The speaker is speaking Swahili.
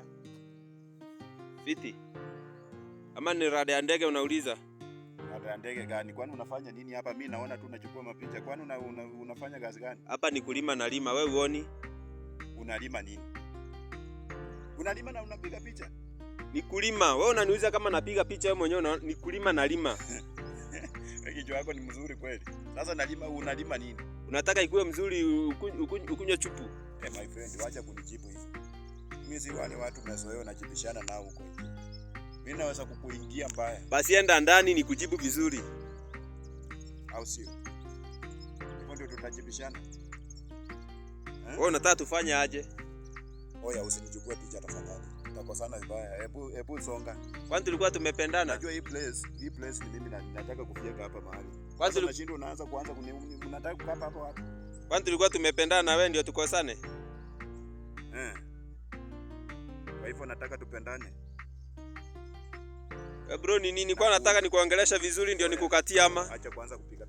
Rada. Fiti. Ama ni rada ya ndege unauliza? Rada ya ndege gani? Kwani unafanya nini hapa? Mimi naona tu unachukua mapicha. Kwani unafanya kazi gani? Hapa ni kulima na lima. Wewe uoni? Unalima nini? Unalima na unapiga picha? Ni kulima. Wewe unaniuliza kama napiga picha, wewe mwenyewe ni kulima na lima. Kichwa yako ni mzuri kweli. Sasa nalima, unalima nini? Unataka ikuwe mzuri ukunywe chupu? My friend, wacha kunijibu hivi. Mimi si wale watu mnazoea na jibishana nao huko. Mimi naweza kukuingia mbaya. Basi enda ndani ni kujibu vizuri. Au sio? Hapo ndio tutajibishana. Wewe unataka tufanye aje? Oya, usinichukue picha tafadhali. Tutakosana vibaya. Hebu songa. Kwani tulikuwa tumependana? Najua hii place ni mimi nataka kufika hapa mahali. Kwanza unashinda unaanza unataka kukaa hapa wapi? Kwani tulikuwa tumependana na wewe ndio tukosane? Kwa hivyo nataka tupendane. Bro, ni nini kwa nataka nikuongelesha vizuri ndio nikukatia ama? Acha kwanza kupiga